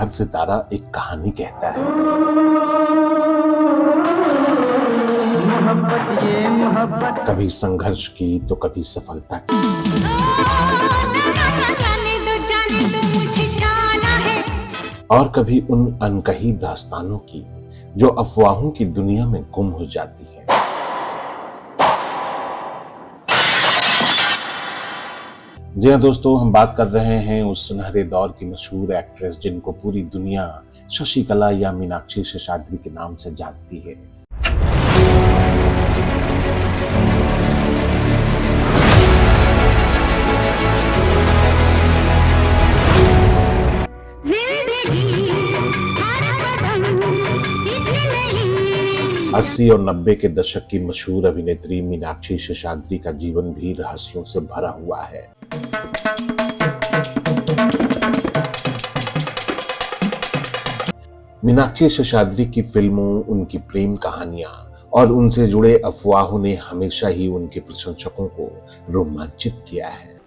हर सितारा एक कहानी कहता है। कभी संघर्ष की तो कभी सफलता की, और कभी उन अनकही दास्तानों की जो अफवाहों की दुनिया में गुम हो जाती है। जी हाँ दोस्तों, हम बात कर रहे हैं उस सुनहरे दौर की मशहूर एक्ट्रेस जिनको पूरी दुनिया शशिकला या मीनाक्षी शेषाद्री के नाम से जानती है। अस्सी और 90 के दशक की मशहूर अभिनेत्री मीनाक्षी शेषाद्री का जीवन भी रहस्यों से भरा हुआ है। मीनाक्षी शेषाद्री की फिल्मों, उनकी प्रेम कहानियां और उनसे जुड़े अफवाहों ने हमेशा ही उनके प्रशंसकों को रोमांचित किया है।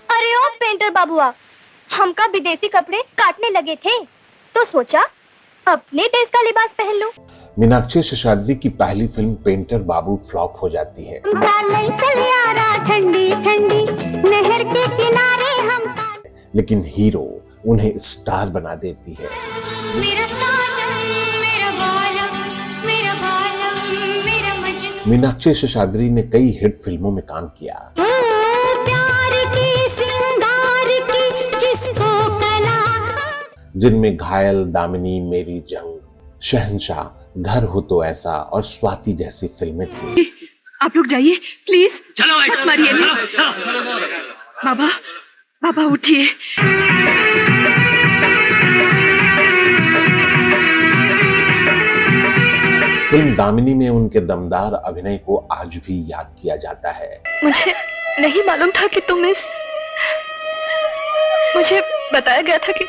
अरे ओ पेंटर बाबूआ, हमका विदेशी कपड़े काटने लगे थे तो सोचा अपने देश का लिबास पहन लो। मीनाक्षी शेषाद्री की पहली फिल्म पेंटर बाबू फ्लॉप हो जाती है। ठंडी ठंडी नहर के किनारे हम, लेकिन हीरो उन्हें स्टार बना देती है। मेरा साजन, मेरा बालम, मेरा बालम, मेरा मजनू। मीनाक्षी शेषाद्री ने कई हिट फिल्मों में काम किया, जिनमें घायल, दामिनी, मेरी जंग, शहंशाह, घर हो तो ऐसा और स्वाति जैसी फिल्में थी। आप लोग जाइए प्लीज, चलो मत मारिए ना। बाबा, बाबा उठिए। फिल्म दामिनी में उनके दमदार अभिनय को आज भी याद किया जाता है। मुझे नहीं मालूम था कि तुम मुझे बताया गया था कि।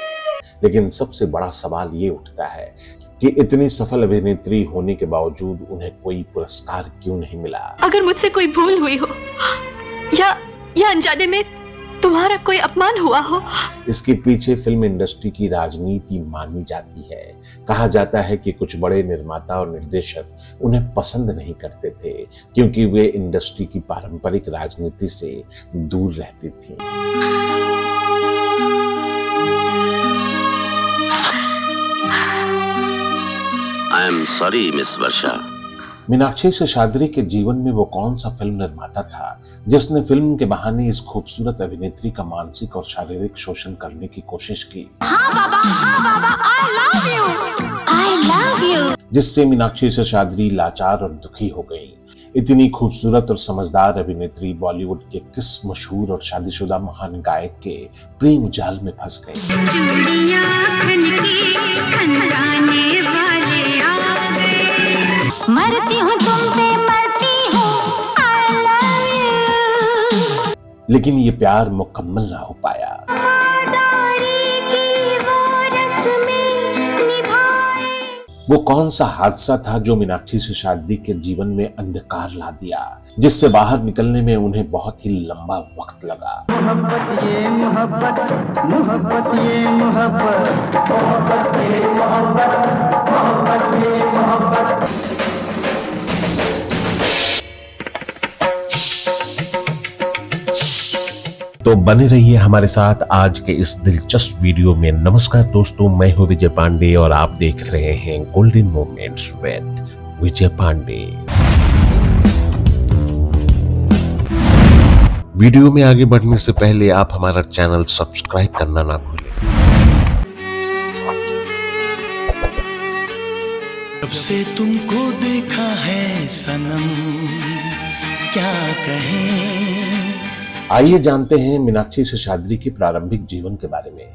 लेकिन सबसे बड़ा सवाल ये उठता है कि इतनी सफल अभिनेत्री होने के बावजूद उन्हें कोई पुरस्कार क्यों नहीं मिला। अगर मुझसे कोई भूल हुई हो या अनजाने में तुम्हारा कोई अपमान हुआ हो। इसके पीछे फिल्म इंडस्ट्री की राजनीति मानी जाती है। कहा जाता है कि कुछ बड़े निर्माता और निर्देशक उन्हें पसंद नहीं करते थे क्योंकि वे इंडस्ट्री की पारंपरिक राजनीति से दूर रहती थी। आई एम सॉरी मिस वर्षा। मीनाक्षी शेषाद्री के जीवन में वो कौन सा फिल्म निर्माता था जिसने फिल्म के बहाने इस खूबसूरत अभिनेत्री का मानसिक और शारीरिक शोषण करने की कोशिश की? हाँ बाबा, I love you, I love you। जिससे मीनाक्षी शेषाद्री लाचार और दुखी हो गई। इतनी खूबसूरत और समझदार अभिनेत्री बॉलीवुड के किस मशहूर और शादीशुदा महान गायक के प्रेम जाल में फंस गई? मरती हूँ तुम पे, मरती हूँ, I love you। लेकिन ये प्यार मुकम्मल ना हो पाया। वो कौन सा हादसा था जो मीनाक्षी शेषाद्री के जीवन में अंधकार ला दिया, जिससे बाहर निकलने में उन्हें बहुत ही लंबा वक्त लगा? मोहब्बत ये मोहब्बत, मोहब्बत ये मोहब्बत, मोहब्बत ये मोहब्बत, मोहब्बत ये मोहब्बत। तो बने रहिए हमारे साथ आज के इस दिलचस्प वीडियो में। नमस्कार दोस्तों, मैं हूं विजय पांडे और आप देख रहे हैं golden moments with Vijay Pandey. Video में आगे बढ़ने से पहले आप हमारा चैनल सब्सक्राइब करना ना भूलें। जब से तुमको देखा है सनम, क्या कहें। आइए जानते हैं मीनाक्षी शेषाद्री के प्रारंभिक जीवन के बारे में।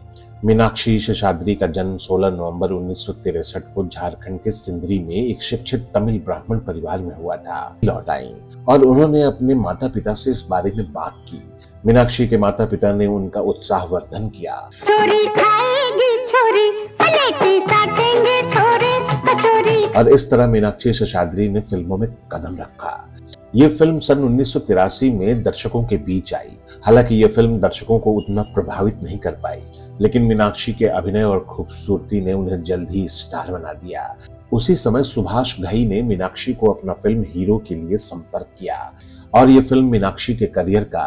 मीनाक्षी शेषाद्री का जन्म 16 नवंबर 1963 को झारखंड के सिंदरी में एक शिक्षित तमिल ब्राह्मण परिवार में हुआ था। लौट आई और उन्होंने अपने माता पिता से इस बारे में बात की। मीनाक्षी के माता पिता ने उनका उत्साहवर्धन किया। चोरी खाएगी छोरी, पलेटी चाटेंगे छोरे, कचोरी। और इस तरह मीनाक्षी शेषाद्री ने फिल्मों में कदम रखा। ये फिल्म सन 1983 में दर्शकों के बीच आई। हालांकि यह फिल्म दर्शकों को उतना प्रभावित नहीं कर पाई, लेकिन मीनाक्षी के अभिनय और खूबसूरती ने उन्हें जल्द ही स्टार बना दिया। उसी समय सुभाष घई ने मीनाक्षी को अपना फिल्म हीरो के लिए संपर्क किया और यह फिल्म मीनाक्षी के करियर का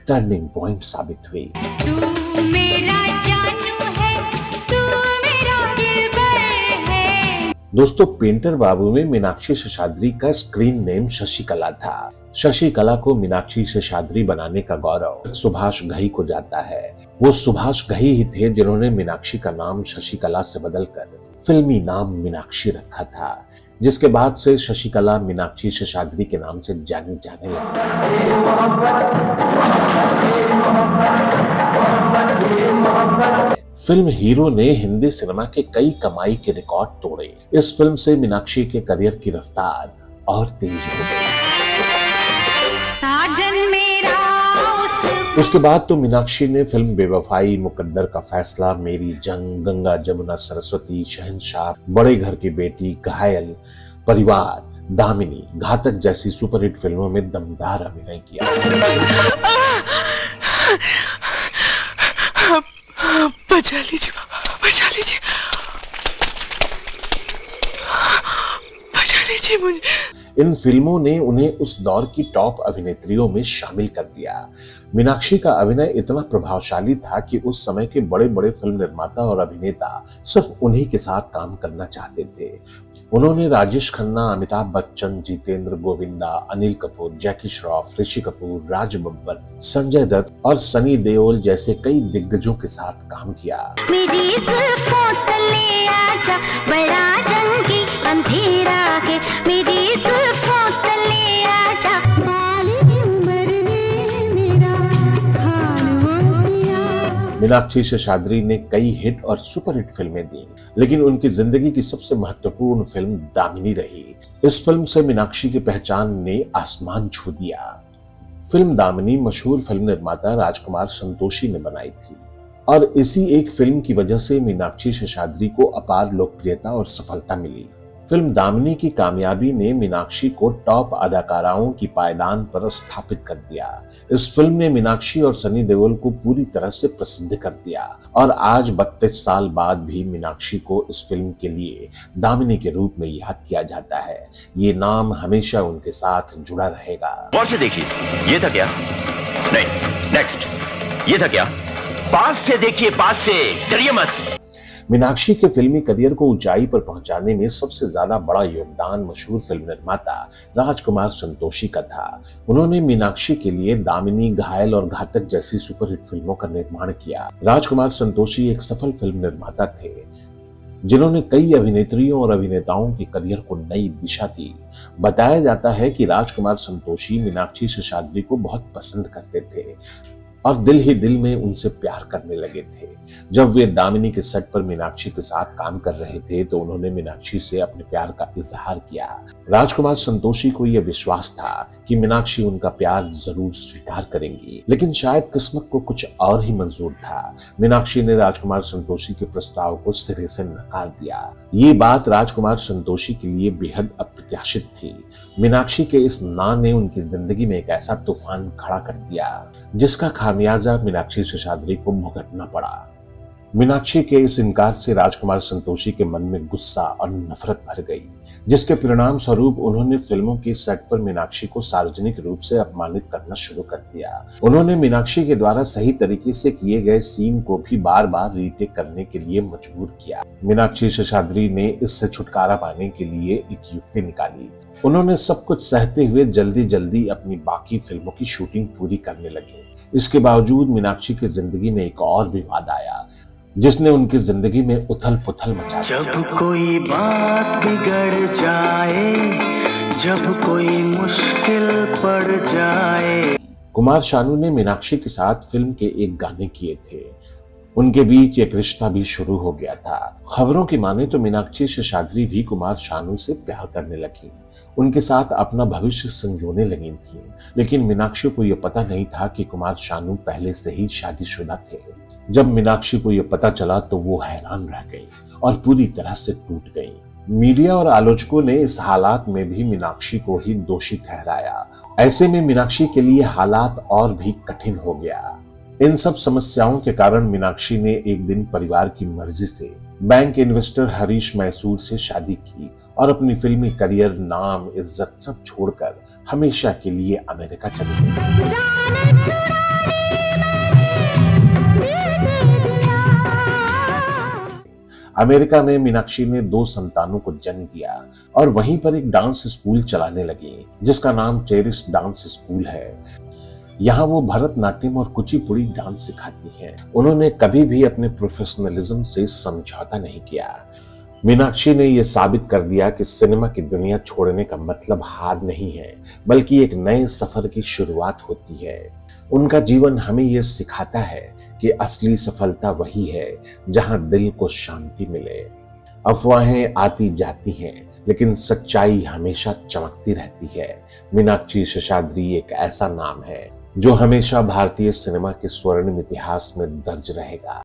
टर्निंग पॉइंट साबित हुई। तू मेरा जानू है, तू मेरा दिलबर है। दोस्तों, पेंटर बाबू में मीनाक्षी शेषाद्री का स्क्रीन नेम शशिकला था। शशिकला को मीनाक्षी शेषाद्री बनाने का गौरव सुभाष घई को जाता है। वो सुभाष घई ही थे जिन्होंने मीनाक्षी का नाम शशिकला से बदलकर फिल्मी नाम मीनाक्षी रखा था, जिसके बाद से शशिकला मीनाक्षी शेषाद्री के नाम से जानी जाने लगी। फिल्म हीरो ने हिंदी सिनेमा के कई कमाई के रिकॉर्ड तोड़े। इस फिल्म से मीनाक्षी के करियर की रफ्तार और तेज हो गई। साजन मेरा उसके बाद तो मीनाक्षी ने फिल्म बेवफाई, मुकद्दर का फैसला, मेरी जंग, गंगा जमुना सरस्वती, शहंशाह, बड़े घर की बेटी, घायल, परिवार, दामिनी, घातक जैसी सुपरहिट फिल्मों में दमदार अभिनय किया। बचा लीजिए बाबा, बचा लीजिए, बचा लीजिए मुझे। इन फिल्मों ने उन्हें उस दौर की टॉप अभिनेत्रियों में शामिल कर दिया। मीनाक्षी का अभिनय इतना प्रभावशाली था कि उस समय के बड़े बड़े फिल्म निर्माता और अभिनेता सिर्फ उन्हीं के साथ काम करना चाहते थे। उन्होंने राजेश खन्ना, अमिताभ बच्चन, जितेंद्र, गोविंदा, अनिल कपूर, जैकी श्रॉफ, ऋषि कपूर, राज बब्बर, संजय दत्त और सनी देओल जैसे कई दिग्गजों के साथ काम किया। मेरी जुल्फों तले आजा, बड़ा रंगी अंधेरा है। मेरी जुल्फों तले आजा, बाली उम्र ने मेरा हाल हो दिया। मीनाक्षी शेषाद्री ने कई हिट और सुपरहिट फिल्में दी, लेकिन उनकी जिंदगी की सबसे महत्वपूर्ण फिल्म दामिनी रही। इस फिल्म से मीनाक्षी की पहचान ने आसमान छू दिया। फिल्म दामिनी मशहूर फिल्म निर्माता राजकुमार संतोषी ने बनाई थी और इसी एक फिल्म की वजह से मीनाक्षी शेषाद्री को अपार लोकप्रियता और सफलता मिली। फिल्म दामिनी की कामयाबी ने मीनाक्षी को टॉप अदाकाराओं की पायदान पर स्थापित कर दिया। इस फिल्म ने मीनाक्षी और सनी देओल को पूरी तरह से प्रसिद्ध कर दिया और आज 32 साल बाद भी मीनाक्षी को इस फिल्म के लिए दामिनी के रूप में याद किया जाता है। ये नाम हमेशा उनके साथ जुड़ा रहेगा। गौर से देखिए, ये था क्या? नहीं, नेक्स्ट, ये था क्या? पास से देखिए, पास से, डरिए मत। मीनाक्षी के फिल्मी करियर को ऊंचाई पर पहुंचाने में सबसे ज्यादा बड़ा योगदान मशहूर फिल्म निर्माता राजकुमार संतोषी का था। उन्होंने मीनाक्षी के लिए दामिनी, घायल और घातक जैसी सुपरहिट फिल्मों का निर्माण किया। राजकुमार संतोषी एक सफल फिल्म निर्माता थे जिन्होंने कई अभिनेत्रियों और अभिनेताओं के करियर को नई दिशा दी। बताया जाता है कि राजकुमार संतोषी मीनाक्षी शेषाद्री को बहुत पसंद करते थे और दिल ही दिल में उनसे प्यार करने लगे थे। जब वे दामिनी के सेट पर मीनाक्षी के साथ काम कर रहे थे तो उन्होंने मीनाक्षी से अपने प्यार का इजहार किया। राजकुमार संतोषी को यह विश्वास था कि मीनाक्षी उनका प्यार जरूर स्वीकार करेंगी, लेकिन शायद किस्मत को कुछ और ही मंजूर था। मीनाक्षी ने राजकुमार संतोषी के प्रस्ताव को सिरे से नकार दिया। ये बात राजकुमार संतोषी के लिए बेहद अप्रत्याशित थी। मीनाक्षी के इस ना ने उनकी जिंदगी में एक ऐसा तूफान खड़ा कर दिया जिसका खामियाजा मीनाक्षी शेषाद्री को भुगतना पड़ा। मीनाक्षी के इस इनकार से राजकुमार संतोषी के मन में गुस्सा और नफरत भर गई, जिसके परिणाम स्वरूप उन्होंने फिल्मों के सेट पर मीनाक्षी को सार्वजनिक रूप से अपमानित करना शुरू कर दिया। उन्होंने मीनाक्षी के द्वारा सही तरीके से किए गए सीन को भी बार बार रीटेक करने के लिए मजबूर किया। मीनाक्षी शेषाद्री ने इससे छुटकारा पाने के लिए एक युक्ति निकाली। उन्होंने सब कुछ सहते हुए जल्दी जल्दी अपनी बाकी फिल्मों की शूटिंग पूरी करने लगे। इसके बावजूद मीनाक्षी की जिंदगी में एक और विवाद आया जिसने उनकी जिंदगी में उथल पुथल मचा दी। जब कोई बात बिगड़ जाए, जब कोई मुश्किल पड़ जाए। कुमार शानू ने मीनाक्षी के साथ फिल्म के एक गाने किए थे। उनके बीच एक रिश्ता भी शुरू हो गया था। खबरों की माने तो मीनाक्षी शेषाद्री भी कुमार शानू से प्यार करने लगी, उनके साथ अपना भविष्य संजोने लगी थी। लेकिन मीनाक्षी को यह पता नहीं था कि कुमार शानू पहले से ही शादीशुदा थे। जब मीनाक्षी को यह पता चला तो वो हैरान रह गई और पूरी तरह से टूट गई। मीडिया और आलोचकों ने इस हालात में भी मीनाक्षी को ही दोषी ठहराया ऐसे में मीनाक्षी के लिए हालात और भी कठिन हो गया। इन सब समस्याओं के कारण मीनाक्षी ने एक दिन परिवार की मर्जी से बैंक इन्वेस्टर हरीश मैसूर से शादी की और अपनी फिल्मी करियर, नाम, इज्जत सब छोड़कर हमेशा के लिए अमेरिका चली गई। अमेरिका में मीनाक्षी ने 2 संतानों को जन्म दिया और वहीं पर एक डांस स्कूल चलाने लगी जिसका नाम चेरिश डांस स्कूल है। यहाँ वो भरतनाट्यम और कुचिपुड़ी डांस सिखाती हैं। उन्होंने कभी भी अपने प्रोफेशनलिज्म से समझौता नहीं किया। मीनाक्षी ने यह साबित कर दिया कि सिनेमा की दुनिया छोड़ने का मतलब हार नहीं है, बल्कि एक नए सफर की शुरुआत होती है। उनका जीवन हमें यह सिखाता है कि असली सफलता वही है जहां दिल को शांति मिले। अफवाहें आती जाती हैं, लेकिन सच्चाई हमेशा चमकती रहती है। मीनाक्षी शेषाद्री एक ऐसा नाम है जो हमेशा भारतीय सिनेमा के स्वर्णिम इतिहास में दर्ज रहेगा।